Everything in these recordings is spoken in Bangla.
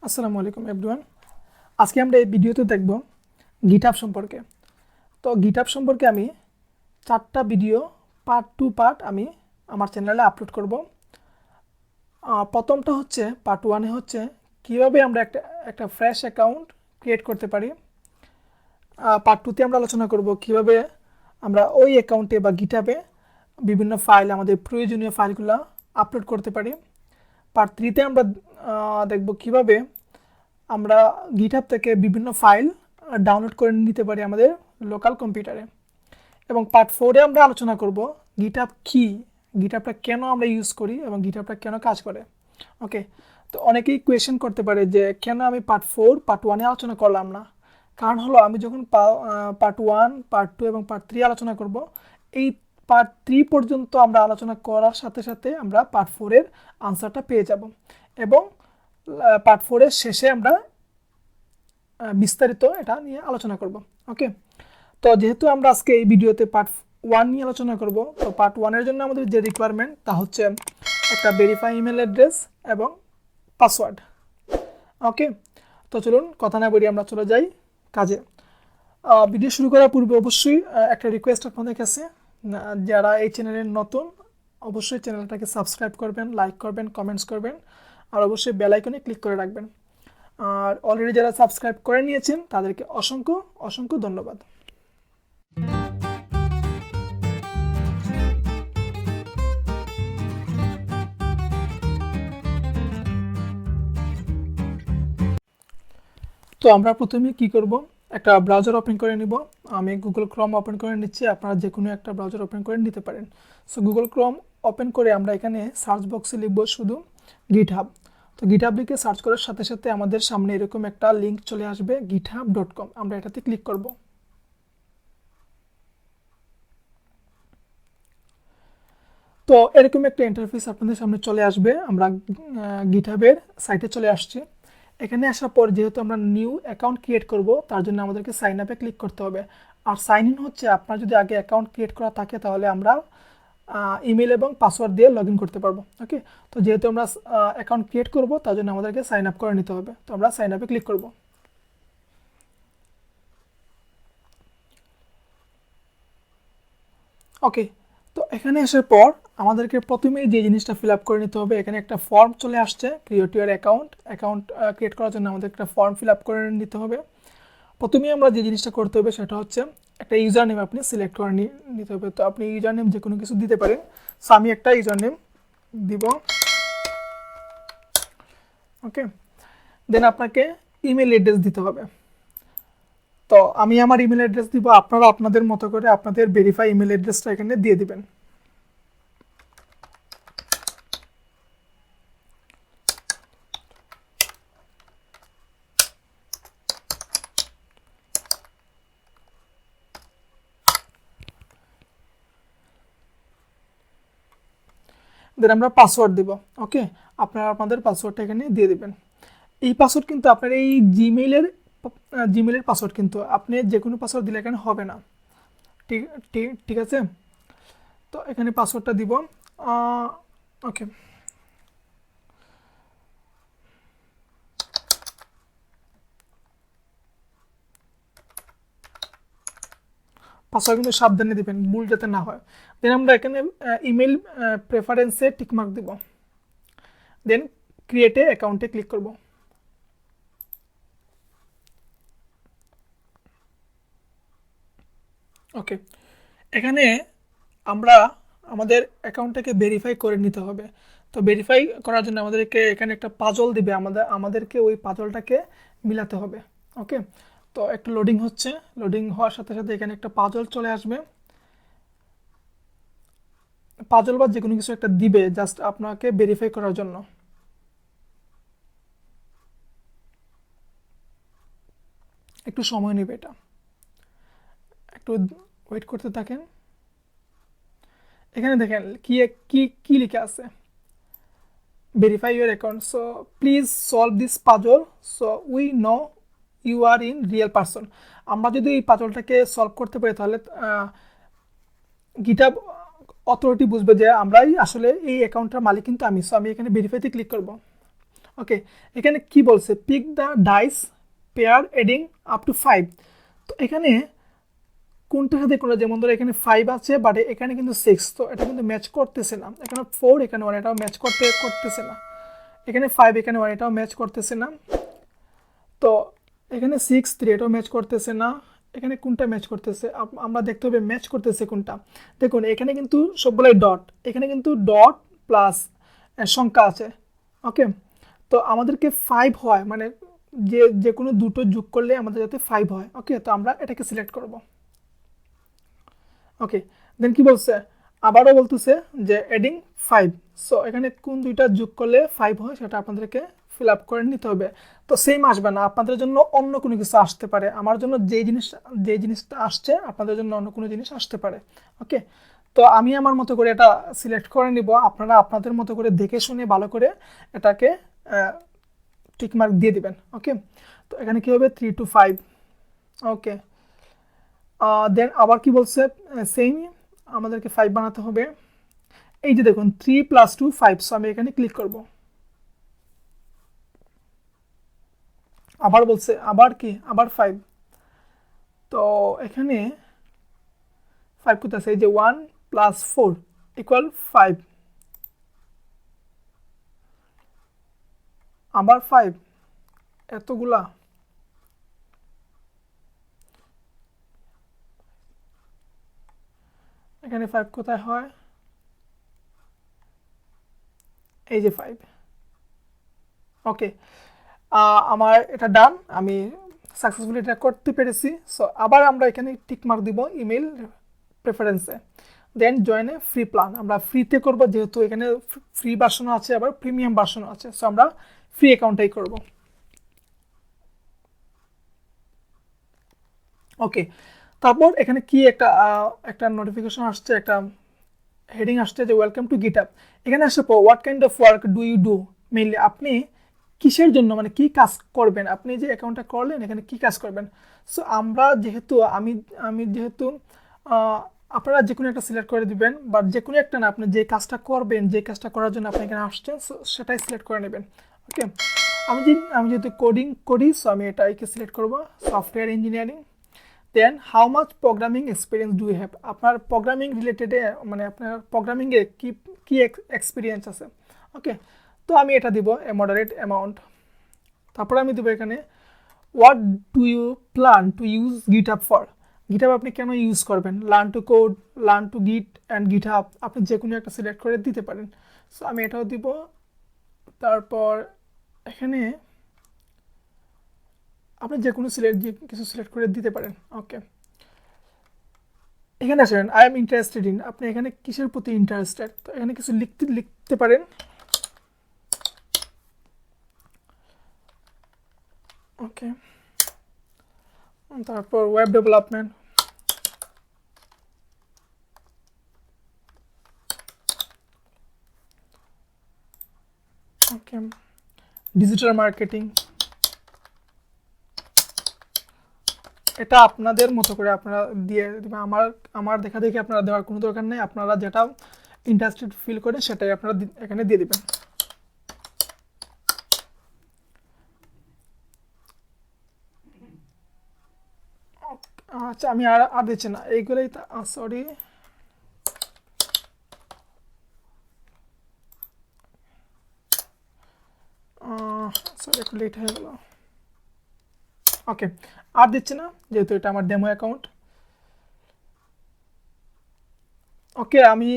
আসসালামু আলাইকুম এভরিওয়ান। আজকে আমরা এই ভিডিওতে দেখব গিটহাব সম্পর্কে। তো গিটহাব সম্পর্কে আমি 4টা ভিডিও পার্ট টু পার্ট আমি আমার চ্যানেলে আপলোড করব। প্রথমটা হচ্ছে পার্ট 1-এ হচ্ছে কিভাবে আমরা একটা ফ্রেশ অ্যাকাউন্ট ক্রিয়েট করতে পারি। পার্ট 2-তে আমরা আলোচনা করব কিভাবে আমরা ওই অ্যাকাউন্টে বা গিটহাবে বিভিন্ন ফাইল, আমাদের প্রয়োজনীয় ফাইলগুলো আপলোড করতে পারি। পার্ট 3-তে আমরা দেখব কিভাবে আমরা গিটহাব থেকে বিভিন্ন ফাইল ডাউনলোড করে নিতে পারি আমাদের লোকাল কম্পিউটারে। এবং পার্ট 4-এ আমরা আলোচনা করব গিটহাব কি, গিটহাবটা কেন আমরা ইউজ করি এবং গিটহাবটা কেন কাজ করে। ওকে, তো অনেকেই কোয়েশ্চেন করতে পারে যে কেন আমি পার্ট 1-এ আলোচনা করলাম না। কারণ হলো আমি যখন পার্ট 1, পার্ট 2 এবং পার্ট 3 আলোচনা করব, এই পার্ট 3 পর্যন্ত আমরা আলোচনা করার সাথে সাথে আমরা পার্ট 4-এর আনসারটা পেয়ে যাব এবং পার্ট 4-এর শেষে আমরা বিস্তারিত এটা নিয়ে আলোচনা করব। ওকে, তো যেহেতু আমরা আজকে এই ভিডিওতে পার্ট 1 নিয়ে আলোচনা করব, তো পার্ট 1-এর জন্য আমাদের যে রিকোয়ারমেন্ট তা হচ্ছে একটা ভেরিফাই ইমেল অ্যাড্রেস এবং পাসওয়ার্ড। ওকে, তো চলুন কথা না বলি আমরা চলে যাই কাজে। ভিডিও শুরু করার পূর্বে অবশ্যই একটা রিকোয়েস্ট আপনাদের কাছে, যারা এই চ্যানেলের নতুন অবশ্যই চ্যানেলটাকে সাবস্ক্রাইব করবেন, লাইক করবেন, কমেন্টস করবেন আর অবশ্যই বেল আইকনে ক্লিক করে রাখবেন। আর অলরেডি যারা সাবস্ক্রাইব করে নিয়েছেন তাদেরকে অসংখ্য অসংখ্য ধন্যবাদ। তো আমরা প্রথমে কি করব, একটা ব্রাউজার ওপেন করে নিব। আমি গুগল ক্রোম ওপেন করে নিচ্ছি, আপনারা যে কোনো একটা ব্রাউজার ওপেন করে নিতে পারেন। সো গুগল ক্রোম ওপেন করে আমরা এখানে সার্চ বক্সে লিখব শুধু গিটহাব। তো গিটহাব লিখে সার্চ করার সাথে সাথে আমাদের সামনে এরকম একটা লিঙ্ক চলে আসবে github.com, আমরা এটাতে ক্লিক করব। তো এরকম একটা ইন্টারফেস আপনাদের সামনে চলে আসবে। আমরা গিটহাবের সাইটে চলে আসছি। এখানে আসার পর যেহেতু আমরা নিউ অ্যাকাউন্ট ক্রিয়েট করব, তার জন্য আমাদেরকে সাইন আপে ক্লিক করতে হবে। আর সাইন ইন হচ্ছে আপনার যদি আগে অ্যাকাউন্ট ক্রিয়েট করা থাকে তাহলে আমরা ইমেল এবং পাসওয়ার্ড দিয়ে লগ ইন করতে পারবো। ওকে, তো যেহেতু আমরা অ্যাকাউন্ট ক্রিয়েট করব তার জন্য আমাদেরকে সাইন আপ করে নিতে হবে। তো আমরা সাইন আপে ক্লিক করব। ওকে, তো এখানে আসার পর আমাদেরকে প্রথমেই যে জিনিসটা ফিল আপ করে নিতে হবে, এখানে একটা ফর্ম চলে আসছে ক্রিয়েট ইউর অ্যাকাউন্ট ক্রিয়েট করার জন্য আমাদের একটা ফর্ম ফিল আপ করে নিতে হবে। প্রথমেই আমরা যে জিনিসটা করতে হবে সেটা হচ্ছে একটা ইউজার নেম আপনি সিলেক্ট করে নিতে হবে। তো আপনি ইউজার নেম যে কোনো কিছু দিতে পারেন। সো আমি একটা ইউজার নেম দিব। ওকে, দেন আপনাকে ইমেল অ্যাড্রেস দিতে হবে। তো আমি আমার ইমেল অ্যাড্রেস দিব, আপনারা আপনাদের মতো করে আপনাদের ভেরিফাই ইমেল অ্যাড্রেসটা এখানে দিয়ে দিবেন। দেন আমরা পাসওয়ার্ড দিব। ওকে, আপনারা আপনাদের পাসওয়ার্ডটা এখানে দিয়ে দিবেন। এই পাসওয়ার্ড কিন্তু আপনার এই জিমেলের পাসওয়ার্ড, কিন্তু আপনি যে কোনো পাসওয়ার্ড দিলে এখানে হবে না। ঠিক ঠিক ঠিক আছে, তো এখানে পাসওয়ার্ডটা দিব। ওকে, পাসওয়ার্ড কিন্তু সাবধানে দিবেন, ভুল যাতে না হয়। দেন আমরা এখানে ইমেল প্রেফারেন্সে টিকমার্ক দিব। দেন ক্রিয়েটে অ্যাকাউন্টে ক্লিক করব। ওকে, এখানে আমরা আমাদের অ্যাকাউন্টটাকে ভেরিফাই করে নিতে হবে। তো ভেরিফাই করার জন্য আমাদেরকে এখানে একটা পাজল দিবে, আমাদেরকে ওই পাজলটাকে মিলাতে হবে। ওকে, তো একটু লোডিং হচ্ছে, লোডিং হওয়ার সাথে সাথে এখানে একটা পাজল চলে আসবে। পাজল বা যে কোনো কিছু একটা দিবে জাস্ট আপনাকে ভেরিফাই করার জন্য। একটু সময় নেবে, এটা একটু ওয়েট করতে থাকেন। এখানে দেখেন কি কি কি লিখে আছে, verify your account, so please solve this puzzle so we know you are in real person। আমরা যদি এই পাজলটাকে সলভ করতে পারি তাহলে গিটহাব অথরিটি বুঝবে যে আমরাই আসলে এই অ্যাকাউন্টটার মালিক কিন্তু আমি। সো আমি এখানে ভেরিফাইতে ক্লিক করব। ওকে, এখানে কি বলছে, pick the dice pair adding up to 5। তো এখানে কোনটার সাথে কোনটা, যেমন ধরো এখানে 5 আছে বাট এখানে কিন্তু 6, তো এটা কিন্তু ম্যাচ করতেছে না। এখানে 4 এখানে 1 এটাও ম্যাচ করতেছে না। এখানে 5 এখানে 1 এটাও ম্যাচ করতেছে না। তো এখানে 6 3 এটাও ম্যাচ করতেছে না। এখানে কোনটা ম্যাচ করতেছে আমরা দেখতে হবে ম্যাচ করতেছে কোনটা। দেখুন এখানে কিন্তু সবগুলাই ডট, এখানে কিন্তু ডট প্লাস সংখ্যা আছে। ওকে, তো আমাদেরকে 5 হয়, মানে যে যে কোনো দুটো যোগ করলে আমাদের যাতে 5 হয়। ওকে, তো আমরা এটাকে সিলেক্ট করব। ওকে, দেন কি বলছে, আবারও বলতেছে যে এডিং 5। সো এখানে কোন দুইটা যোগ করলে 5 হয় সেটা আপনাদেরকে ফিল আপ করে নিতে হবে। তো সেম আসবে না, আপনাদের জন্য অন্য কোনো কিছু আসতে পারে। আমার জন্য যে জিনিসটা আসছে আপনাদের জন্য অন্য কোনো জিনিস আসতে পারে। ওকে, তো আমি আমার মতো করে এটা সিলেক্ট করে নিব, আপনারা আপনাদের মতো করে দেখে শুনে ভালো করে এটাকে টিক মার্ক দিয়ে দিবেন। ওকে, তো এখানে কি হবে 3 to 5। ওকে, দেন আবার কি বলছে, সেম আমাদেরকে 5 বানাতে হবে। এই যে দেখুন 3 + 2 5, সো আমি এখানে ক্লিক করব। আবার বলছে, আবার কি, আবার 5। তো এখানে 5 কোথায় আছে, এই যে 1 + 4 = 5, আবার 5, এতগুলা। এখানে 5 কোথায় হয়, এই যে 5। ওকে, আমার এটা ডান, আমি সাকসেসফুলি এটা করতে পেরেছি। সো আবার আমরা এখানে টিক মার্ক দিব ইমেল প্রেফারেন্সে। Then join a free plan, আমরা ফ্রিতে করব, যেহেতু এখানে ফ্রি ভার্সনও আছে আবার প্রিমিয়াম ভার্সনও আছে। সো আমরা ফ্রি অ্যাকাউন্টটাই করব। ওকে, তারপর এখানে কি একটা একটা নোটিফিকেশন আসছে, একটা হেডিং আসছে যে ওয়েলকাম টু গিটহাব। এখানে আসে what kind of work do you do, mainly আপনি কিসের জন্য, মানে কি কাজ করবেন, আপনি যে অ্যাকাউন্টটা করলেন এখানে কি কাজ করবেন। সো আমরা যেহেতু আমি আমি যেহেতু আপনারা যে কোনো একটা সিলেক্ট করে দিবেন, বা যে কোনো একটা না, আপনি যে কাজটা করবেন, যে কাজটা করার জন্য আপনি এখানে আসছেন, সো সেটাই সিলেক্ট করে নেবেন। ওকে, আমি যেহেতু কোডিং করি, সো আমি এটাকে সিলেক্ট করব, software engineering. Then how much programming experience do you have, আপনার প্রোগ্রামিং রিলেটেডে, মানে আপনার প্রোগ্রামিংয়ে কি কি এক্সপিরিয়েন্স আছে। ওকে, তো আমি এটা দিব এ মডারেট অ্যামাউন্ট। তারপরে আমি দেবো এখানে what do you plan to use GitHub for, GitHub আপনি কেন ইউজ করবেন, learn to code, learn to Git and GitHub, আপনি যে কোনো একটা সিলেক্ট করে দিতে পারেন। সো আমি এটাও দিব। তারপর এখানে আপনি যে কোনো কিছু সিলেক্ট করে দিতে পারেন। ওকে, এখানে আসেন আই এম ইন্টারেস্টেড ইন, আপনি এখানে কিসের প্রতি ইন্টারেস্টেড, তো এখানে কিছু লিখতে পারেন। ওকে, তারপর ওয়েব ডেভেলপমেন্ট। ওকে, ডিজিটাল মার্কেটিং। এটা আপনাদের মতো করে আপনারা দিয়ে দিবেন, আমার দেখা দেখি আপনারা দেওয়ার কোনো দরকার নেই, আপনারা যেটা ইন্টারেস্টেড ফিল করেন সেটাই আপনারা এখানে দিয়ে দিবেন। আচ্ছা, আমি আর দিচ্ছি না, এইগুলোই, সরি। সরি, একটু লেট হয়ে গেল। ওকে, আর দিচ্ছি না যেহেতু এটা আমার ডেমো অ্যাকাউন্ট। ওকে, আমি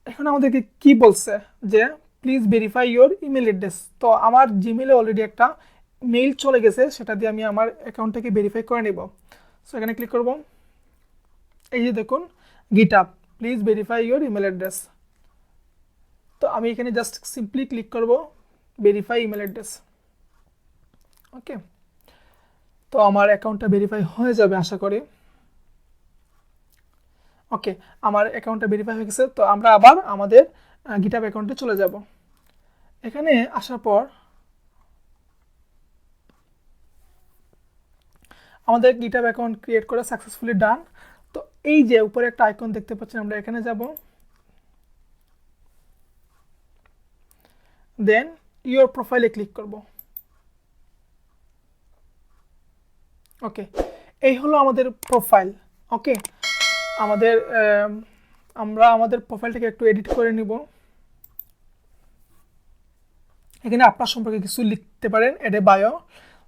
এখন আমাদেরকে কি বলছে যে please verify your email address. তো আমার জিমেলে অলরেডি একটা মেইল চলে গেছে, সেটা দিয়ে আমি আমার অ্যাকাউন্টটাকে ভেরিফাই করে নেব। সো এখানে ক্লিক করব, এই যে দেখুন GitHub please verify your email address. তো আমি এখানে জাস্ট সিম্পলি ক্লিক করব ভেরিফাই ইমেল অ্যাড্রেস। ওকে, তো আমার অ্যাকাউন্টটা ভেরিফাই হয়ে যাবে আশা করি। ওকে, আমার অ্যাকাউন্টটা ভেরিফাই হয়ে গেছে। তো আমরা আবার আমাদের গিটহাব অ্যাকাউন্টে চলে যাব। এখানে আসার পর আমাদের গিটহাব অ্যাকাউন্ট ক্রিয়েট করা সাকসেসফুলি ডান। তো এই যে উপরে একটা আইকন দেখতে পাচ্ছেন, আমরা এখানে যাব। দেন ইওর প্রোফাইলে ক্লিক করব। ওকে, এই হলো আমাদের প্রোফাইল। ওকে, আমাদের আমরা আমাদের প্রোফাইলটাকে একটু এডিট করে নিব। এখানে আপনার সম্পর্কে কিছু লিখতে পারেন, এডে বায়ো,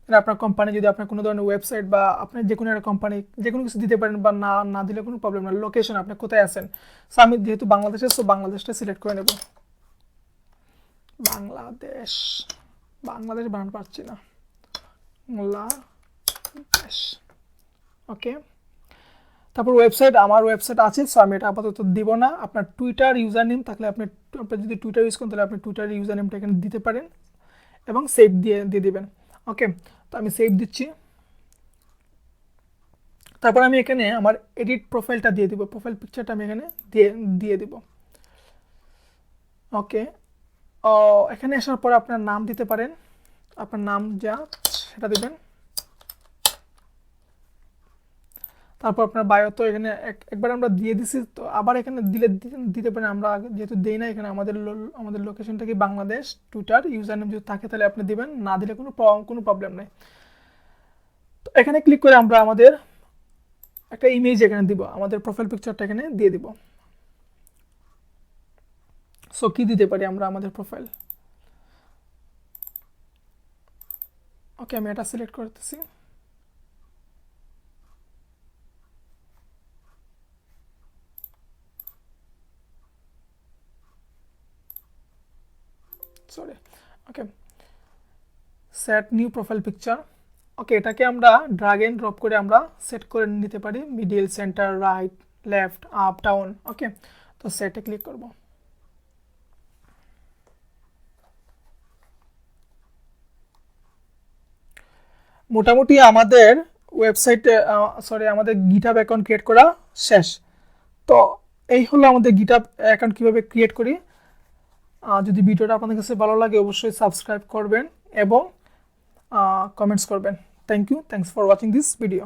আপনার কোম্পানি, যদি আপনার কোনো ধরনের ওয়েবসাইট বা আপনার যে কোনো একটা কোম্পানি, যে কোনো কিছু দিতে পারেন, বা না না দিলে কোনো প্রবলেম না। লোকেশন, আপনি কোথায় আছেন। সো আমি যেহেতু বাংলাদেশে, সো বাংলাদেশটা সিলেক্ট করে নেব। বাংলাদেশ, বাংলাদেশ বানান পারছি না, বাংলাদেশ। ওকে, তারপর ওয়েবসাইট, আমার ওয়েবসাইট আছে, সো আমি এটা আপাতত দিব না। আপনার টুইটার ইউজার নেম থাকলে আপনি যদি টুইটার ইউজ করেন তাহলে আপনি টুইটার ইউজার নেমটা এখানে দিতে পারেন এবং সেভ দিয়ে দিবেন। ওকে, তো আমি সেভ দিচ্ছি। তারপর আমি এখানে আমার এডিট প্রোফাইলটা দিয়ে দিব, প্রোফাইল পিকচারটা আমি এখানে দিয়ে দিব। ওকে, এখানে আসার পর আপনার নাম দিতে পারেন, আপনার নাম যা সেটা দিবেন। তারপর আপনার বায়ো তো এখানে একবার আমরা দিয়ে দিছি, তো আবার এখানে দিতে পারেন। আমরা যেহেতু দেই না, এখানে আমাদের লোকেশনটা কি বাংলাদেশ। টুইটার ইউজার নেম যদি থাকে তাহলে আপনি দিবেন, না দিলে কোনো প্রবলেম নেই। তো এখানে ক্লিক করে আমরা আমাদের একটা ইমেজ এখানে দিব, আমাদের প্রোফাইল পিকচারটা এখানে দিয়ে দিব। সো কি দিতে পারি আমরা আমাদের প্রোফাইল। ওকে, আমি এটা সিলেক্ট করতেছি। সরি, ওকে, সেট নিউ প্রোফাইল পিকচার। ওকে, এটাকে আমরা ড্র্যাগ এন্ড ড্রপ করে আমরা সেট করে নিতে পারি, middle, centre, right, left, up, down. Okay, তো সেটে ক্লিক করব। মোটামুটি আমাদের ওয়েবসাইটে, আমাদের গিটহাব অ্যাকাউন্ট ক্রিয়েট করা শেষ। তো এই হলো আমাদের গিটহাব অ্যাকাউন্ট কিভাবে ক্রিয়েট করি। যদি ভিডিওটা আপনাদের কাছে ভালো লাগে অবশ্যই সাবস্ক্রাইব করবেন এবং কমেন্টস করবেন। Thank you, thanks for watching this video.